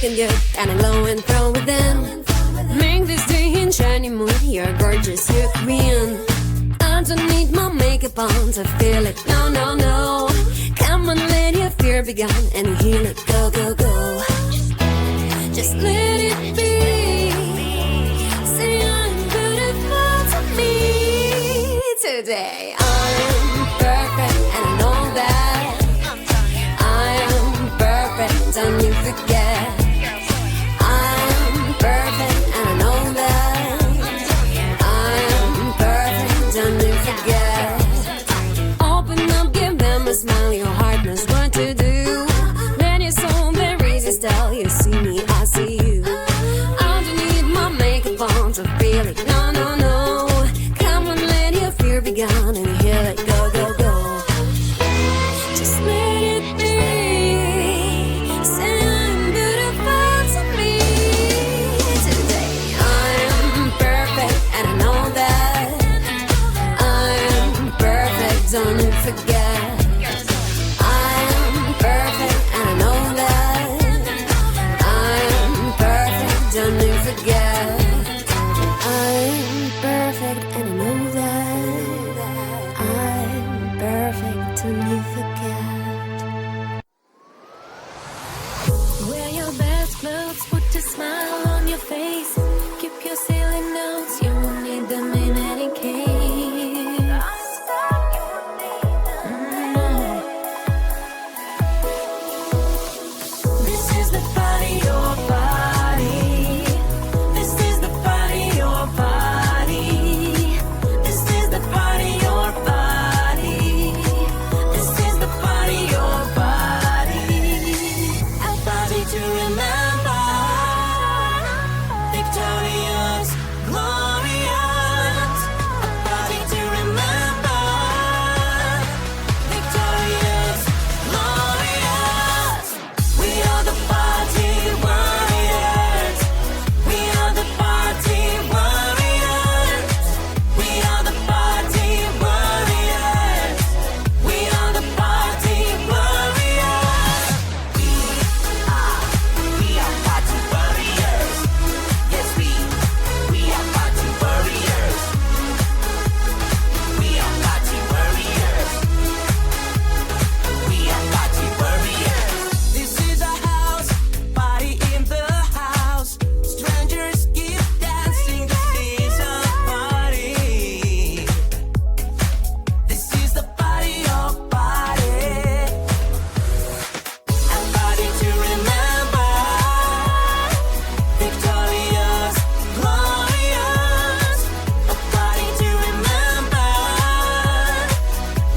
looking good and glowing from within. Make this day in shiny mood. You're gorgeous, you're queen. I don't need my makeup on to feel it. No, no, no. Come on, let your fear be gone and heal it. Go, go, go. Just let it be. Say I'm beautiful to me today. I'm perfect and I know that. I am perfect, don't you forget. I'm perfect and I know that. I am perfect, don't you forget. Open up, give them a smile, your heart knows what to do. Let your soul be resist, tell you see me, I see you. I don't need my makeup on to feel it, no, no, no. Come on, let your fear be gone and heal it, go, go, go. Just let it be. Say I'm beautiful to me today. I am perfect and I know that. I am perfect, don't you forget. I am perfect and I know that. I am perfect, don't you forget. I am perfect and I know that. I'm perfect, don't you forget. Wear your best clothes, put a smile on your face. Keep your silly notes, you won't need them in any case. This is the body, your body. This is the body, your body. This is the body, your body. This is the body, your body. A body to remember. Victorious, glorious. A body to remember. Victorious, glorious. We are the party warriors. We are the party warriors. We are the party warriors. We are the party warriors. We are party warriors. Yes, we are party warriors. We are party warriors. We are party warriors. This is a house, party in the house. Strangers keep dancing, this is a party. This is the party of party. A party to remember. Victorious, glorious. A party to remember.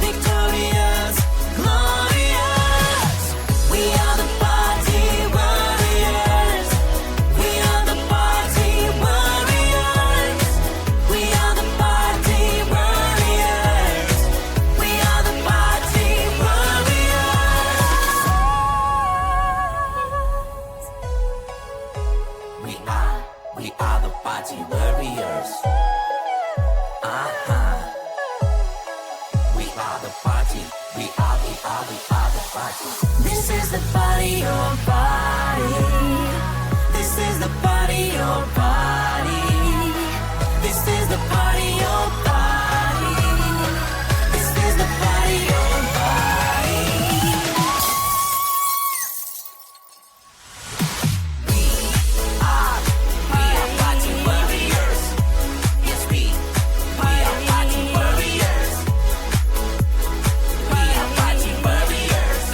Victorious, glorious. We are the party warriors. We are the party warriors. We are the party warriors. We are the party warriors. We are the party warriors. We are the party. We are the party. This is the party, your body. This is the party, your body. This is the party, your body. This is the party, your body. We are party warriors. Yes, we are party warriors. We are party warriors.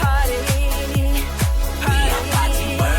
We are party warriors.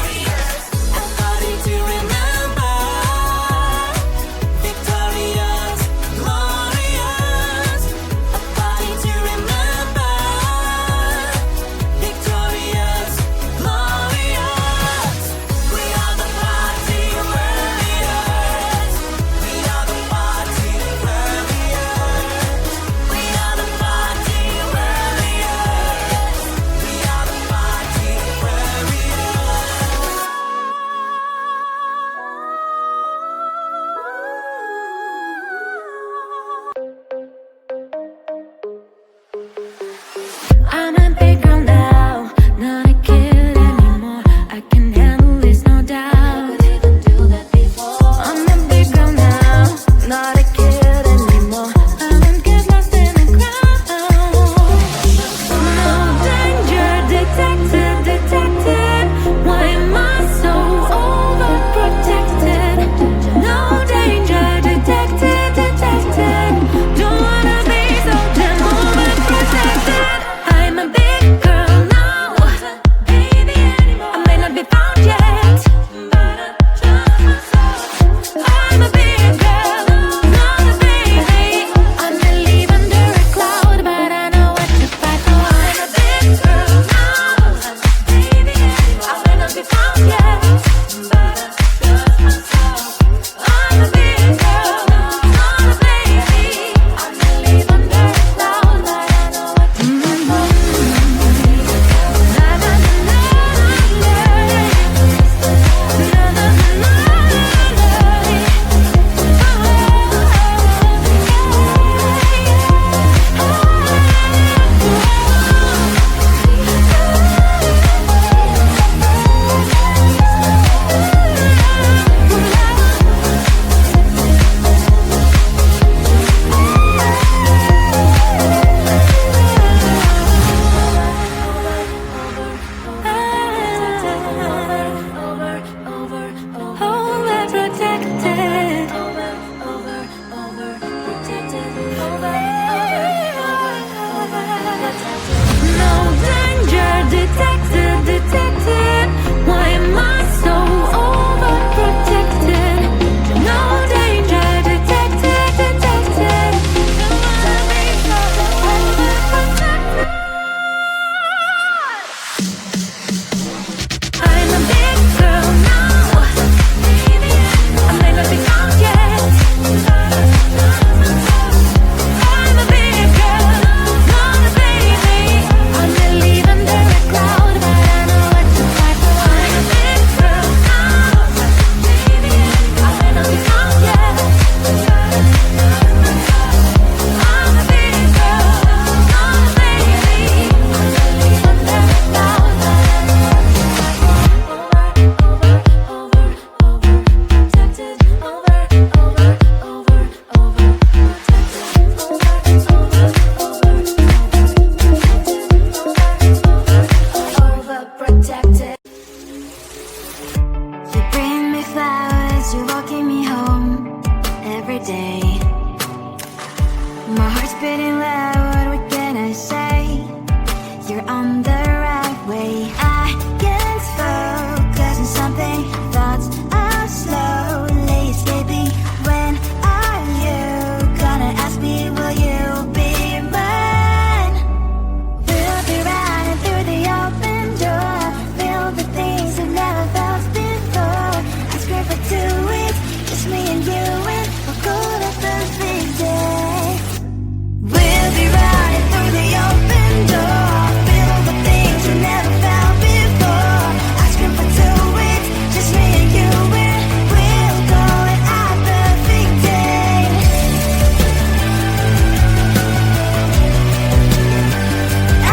You bring me flowers, you're walking me home every day. My heart's beating loud, what can I say? You're on the right way. I can't focus on something, thoughts are slowly escaping. When are you gonna ask me, will you be mine? We'll be running through the open door, filled with things I've never felt before. I scream for 2 weeks, just me and you, and we'll call it the big day. We'll be running through the open door, filled with things we never felt before. I scream for 2 weeks, just me and you, and we'll call it our perfect day.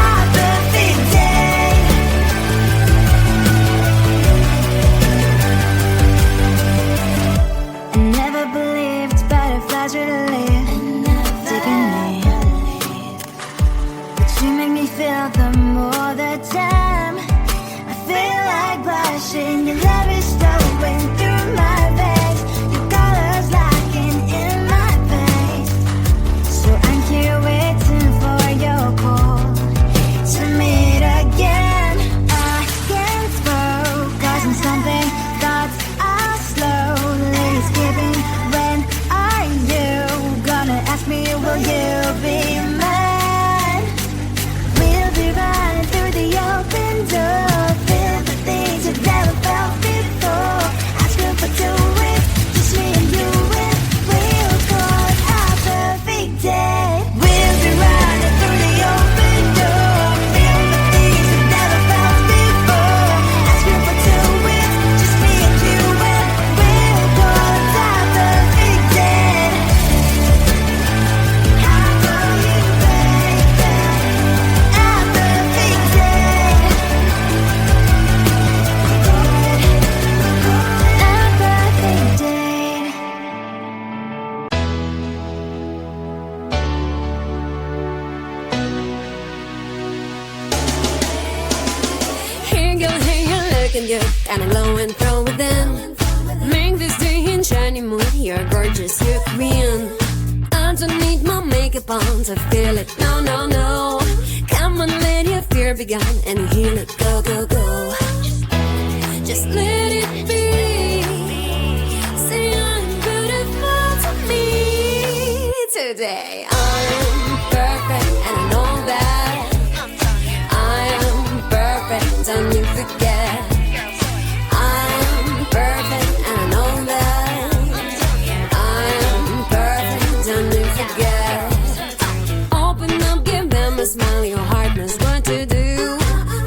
Our perfect day. I never believed butterflies were to live deep in me, but you make me feel them all the time. I feel like blushing, your love is flowing through my veins, your colors locking in my face. So I'm here waiting for your call to meet again. I can't focus on something, thoughts are slowly escaping. When are you gonna ask me, will you be mine? We'll be running through the open door, filled with things I've never felt before. Asking for 2 weeks, just me and you, and we'll call it our perfect day. We'll be running through the open door, filled with things I've never felt before. Asking for 2 weeks, just me and you, and we'll call it our perfect day. How will you, baby? Our perfect day. Our perfect day. Here you go, here you're looking good, kinda glowing from within. Make this day in shiny mood, you're gorgeous, you're queen. I don't need my makeup on to feel it, no, no, no. Come on, let your fear be gone and heal it, go, go, go. Just let it be. Say I'm beautiful to me today. I'm perfect and I know that. I am perfect, don't you forget. I'm perfect and I know that. I am perfect, don't you forget. Open up, give them a smile, your heart knows what to do.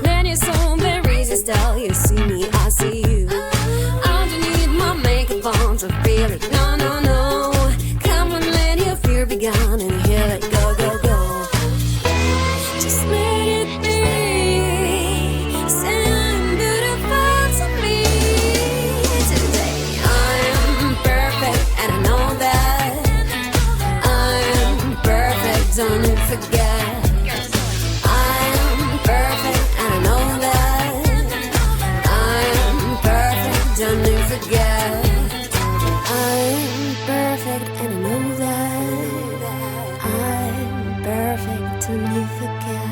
Let your soul the reasons tell you, see me, I see you. I don't need my makeup on to feel it, no, no, no. Come on, let your fear be gone and heal it, go, go, go. Just let it be. Say I'm beautiful to me today. I'm perfect and I know that. I'm perfect, don't you forget. I'm perfect and I know that. I'm perfect, don't you forget. I'm perfect and I know that. I'm perfect, don't you forget.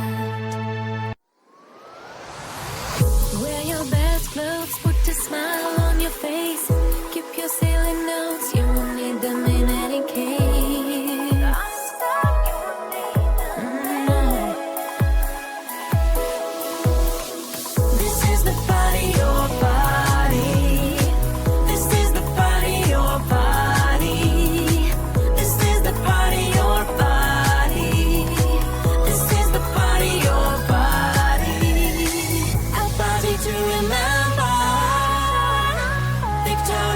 Wear your best clothes, put a smile on your face. Keep your sailing notes, you won't need them in any case. This is the body, your body. This is the body, your body. This is the body, your body. This is the body, your body. A body to remember. Victoria.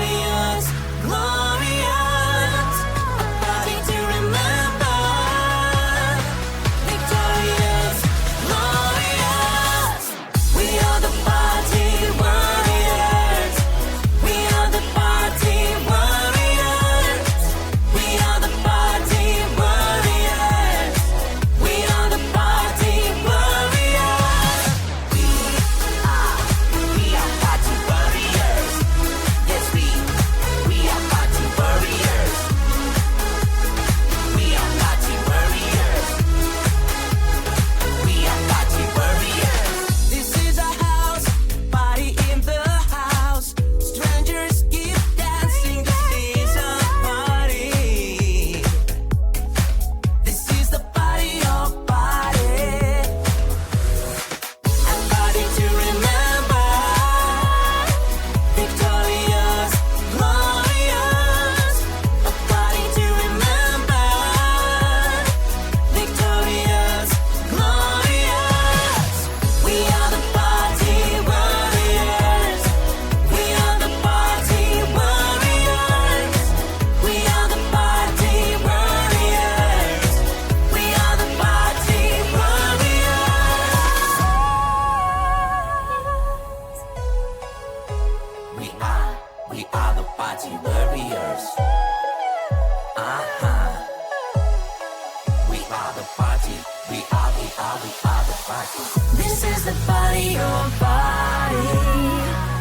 We are the party warriors. We are the party. We are the party. This is the party, your party.